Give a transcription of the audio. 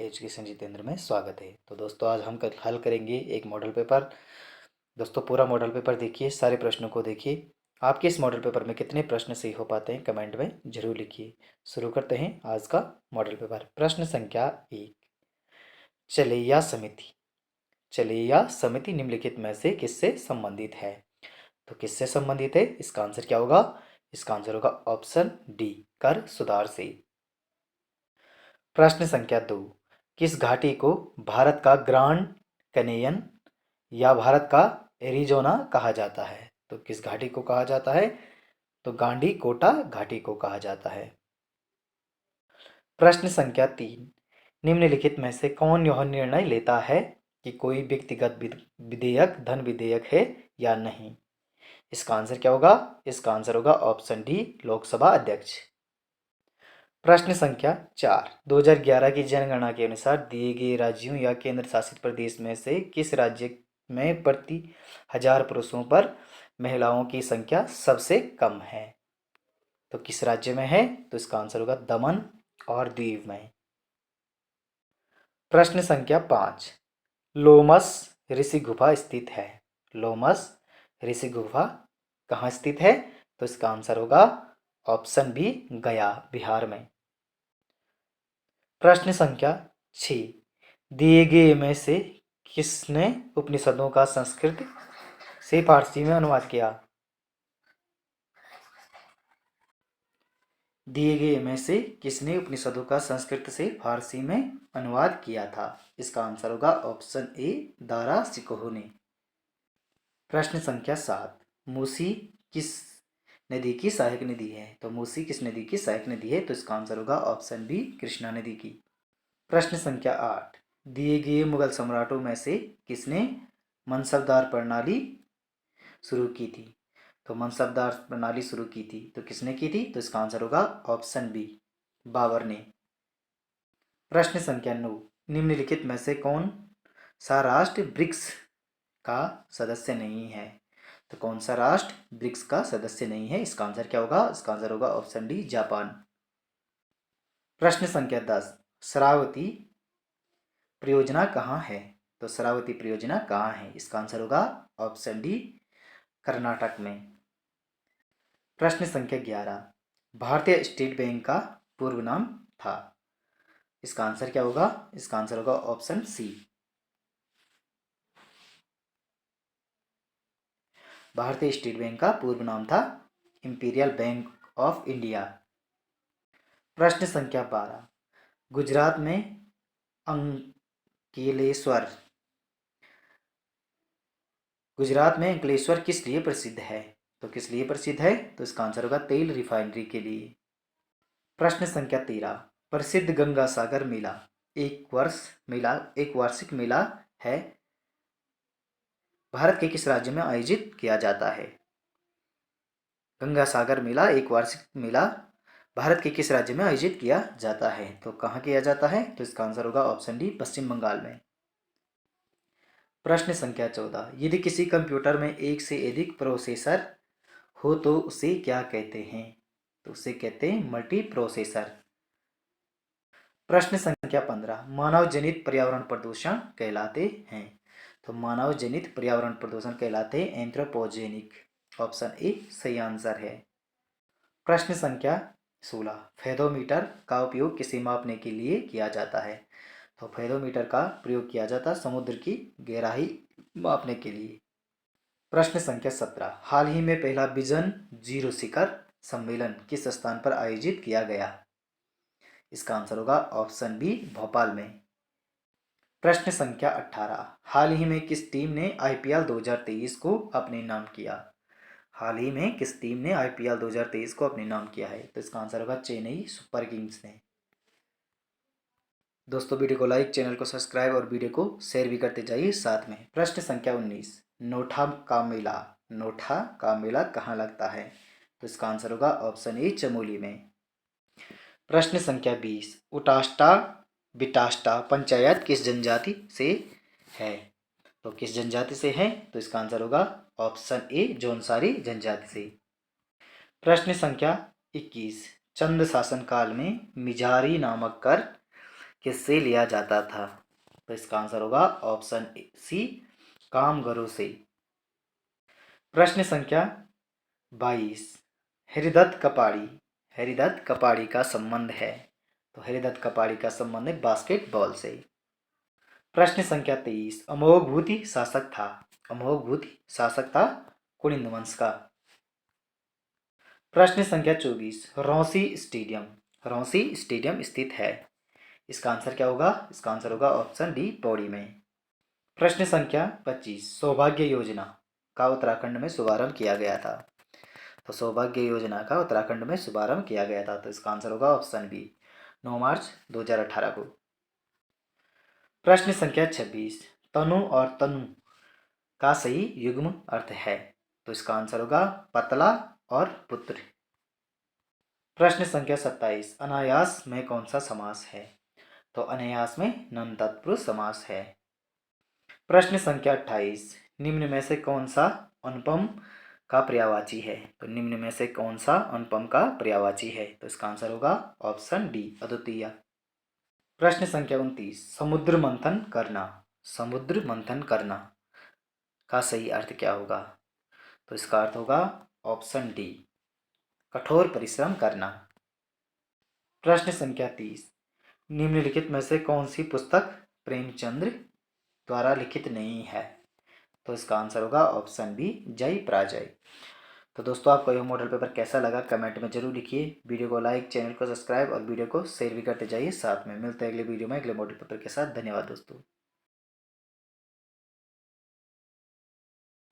Education Jitendra में स्वागत है। तो दोस्तों आज हम हल करेंगे एक मॉडल पेपर। दोस्तों पूरा मॉडल पेपर देखिए, सारे प्रश्नों को देखिए। आपके इस मॉडल पेपर में कितने प्रश्न सही हो पाते हैं कमेंट में जरूर लिखिए। शुरू करते हैं आज का मॉडल पेपर। प्रश्न संख्या 1, चलैया समिति। चलैया समिति निम्नलिखित में से किससे संबंधित है? तो किससे संबंधित है, इसका आंसर क्या होगा? इसका आंसर होगा ऑप्शन डी, कर सुधार से। प्रश्न संख्या 2, किस घाटी को भारत का ग्रांड कैनियन या भारत का एरिजोना कहा जाता है? तो किस घाटी को कहा जाता है? तो गांडी कोटा घाटी को कहा जाता है। प्रश्न संख्या 3, निम्नलिखित में से कौन यह निर्णय लेता है कि कोई व्यक्तिगत विधेयक धन विधेयक है या नहीं? इसका आंसर क्या होगा? इसका आंसर होगा ऑप्शन डी, लोकसभा अध्यक्ष। प्रश्न संख्या 4, 2011 की जनगणना के अनुसार दिए गए राज्यों या केंद्र शासित प्रदेश में से किस राज्य में प्रति 1000 पुरुषों पर महिलाओं की संख्या सबसे कम है? तो किस राज्य में है? तो इसका आंसर होगा दमन और दीव में। प्रश्न संख्या 5, लोमस ऋषि गुफा स्थित है। लोमस ऋषि गुफा कहाँ स्थित है? तो इसका आंसर होगा ऑप्शन बी, गया बिहार में। प्रश्न संख्या 6, दिए गए में से किसने उपनिषदों का संस्कृत से फारसी में अनुवाद किया? दिए गए में से किसने उपनिषदों का संस्कृत से फारसी में अनुवाद किया था? इसका आंसर होगा ऑप्शन ए, दारा शिकोह ने। प्रश्न संख्या 7, मूसी किस नदी की सहायक नदी है? तो मूसी किस नदी की सहायक नदी है? तो इसका आंसर होगा ऑप्शन बी, कृष्णा नदी की। प्रश्न संख्या 8, दिए गए मुगल सम्राटों में से किसने मनसबदार प्रणाली शुरू की थी? तो मनसबदार प्रणाली शुरू की थी तो किसने की थी? तो इसका आंसर होगा ऑप्शन बी, बाबर ने। प्रश्न संख्या 9, निम्नलिखित में से कौन सा राष्ट्र ब्रिक्स का सदस्य नहीं है? तो कौन सा राष्ट्र ब्रिक्स का सदस्य नहीं है? इसका आंसर क्या होगा? इसका आंसर होगा ऑप्शन डी, जापान। प्रश्न संख्या 10, शरावती परियोजना कहाँ है? तो शरावती परियोजना कहाँ है? इसका आंसर होगा ऑप्शन डी, कर्नाटक में। प्रश्न संख्या 11, भारतीय स्टेट बैंक का पूर्व नाम था। इसका आंसर क्या होगा? इसका आंसर होगा ऑप्शन सी, भारतीय स्टेट बैंक का पूर्व नाम था इंपीरियल बैंक ऑफ इंडिया। प्रश्न संख्या 12, गुजरात में अंकलेश्वर किस लिए प्रसिद्ध है? तो किस लिए प्रसिद्ध है? तो इसका आंसर होगा तेल रिफाइनरी के लिए। प्रश्न संख्या 13, प्रसिद्ध गंगा सागर मेला एक वार्षिक मेला है, भारत के किस राज्य में आयोजित किया जाता है? गंगा सागर मेला एक वार्षिक मेला भारत के किस राज्य में आयोजित किया जाता है? तो कहाँ किया जाता है? तो इसका आंसर होगा ऑप्शन डी, पश्चिम बंगाल में। प्रश्न संख्या 14, यदि किसी कंप्यूटर में एक से अधिक प्रोसेसर हो तो उसे क्या कहते हैं? तो उसे कहते हैं मल्टी प्रोसेसर। प्रश्न संख्या 15, मानव जनित पर्यावरण प्रदूषण कहलाते हैं। तो मानव जनित पर्यावरण प्रदूषण कहलाते हैं एंथ्रोपोजेनिक। ऑप्शन ए सही आंसर है। प्रश्न संख्या 16, फेदोमीटर का उपयोग किसे मापने के लिए किया जाता है? तो फेदोमीटर का प्रयोग किया जाता है समुद्र की गहराई मापने के लिए। प्रश्न संख्या 17, हाल ही में पहला विजन जीरो शिखर सम्मेलन किस स्थान पर आयोजित किया गया? इसका आंसर होगा ऑप्शन बी, भोपाल में। प्रश्न संख्या 18, हाल ही में किस टीम ने आईपीएल 2023 को अपने नाम किया? हाल ही में किस टीम ने आईपीएल 2023 को अपने नाम किया है? तो इसका आंसर होगा चेन्नई सुपर किंग्स ने। दोस्तों वीडियो को लाइक, चैनल को सब्सक्राइब और वीडियो को शेयर भी करते जाइए साथ में। प्रश्न संख्या 19, नोठा का मेला कहाँ लगता है? तो इसका आंसर होगा ऑप्शन ए, चमोली में। प्रश्न संख्या 20, उटास्टा बिटास्टा पंचायत किस जनजाति से है? तो किस जनजाति से है? तो इसका आंसर होगा ऑप्शन ए, जौनसारी जनजाति से। प्रश्न संख्या 21, चंद शासन काल में मिजारी नामक कर किससे लिया जाता था? तो इसका आंसर होगा ऑप्शन सी, कामगारों से। प्रश्न संख्या 22, हरिदत्त कपाड़ी, हरिदत्त कपाड़ी का संबंध है? तो हरिदत्त कपाड़ी का संबंध है बास्केटबॉल से। प्रश्न संख्या 23, अमोघभूति शासक था? अमोघभूति शासक था कुलिंद वंश का। प्रश्न संख्या 24, रौसी स्टेडियम, रौसी स्टेडियम स्थित है? इसका आंसर क्या होगा? इसका आंसर होगा ऑप्शन डी, पौड़ी में। प्रश्न संख्या 25, सौभाग्य योजना का उत्तराखंड में शुभारंभ किया गया था? तो सौभाग्य योजना का उत्तराखंड में शुभारंभ किया गया था, तो इसका आंसर होगा ऑप्शन बी, 9 मार्च 2018 को। प्रश्न संख्या 26, तनु और तनु का सही युग्म अर्थ है? तो इसका आंसर होगा पतला और पुत्र। प्रश्न संख्या 27, अनायास में कौन सा समास है? तो अनायास में नन तत्पुरुष समास है। प्रश्न संख्या 28, निम्न में से कौन सा अनुपम का पर्यायवाची है? तो निम्न में से कौन सा अनुपम का पर्यायवाची है? तो इसका आंसर होगा ऑप्शन डी, अद्वितीय। प्रश्न संख्या 29, समुद्र मंथन करना, समुद्र मंथन करना का सही अर्थ क्या होगा? तो इसका अर्थ होगा ऑप्शन डी, कठोर परिश्रम करना। प्रश्न संख्या 30, निम्नलिखित में से कौन सी पुस्तक प्रेमचंद्र द्वारा लिखित नहीं है? तो इसका आंसर होगा ऑप्शन बी, जय पराजय। तो दोस्तों, आपको यह मॉडल पेपर कैसा लगा कमेंट में जरूर लिखिए। वीडियो को लाइक, चैनल को सब्सक्राइब और वीडियो को शेयर भी करते जाइए। साथ में मिलते हैं अगले वीडियो में अगले मॉडल पेपर के साथ। धन्यवाद दोस्तों।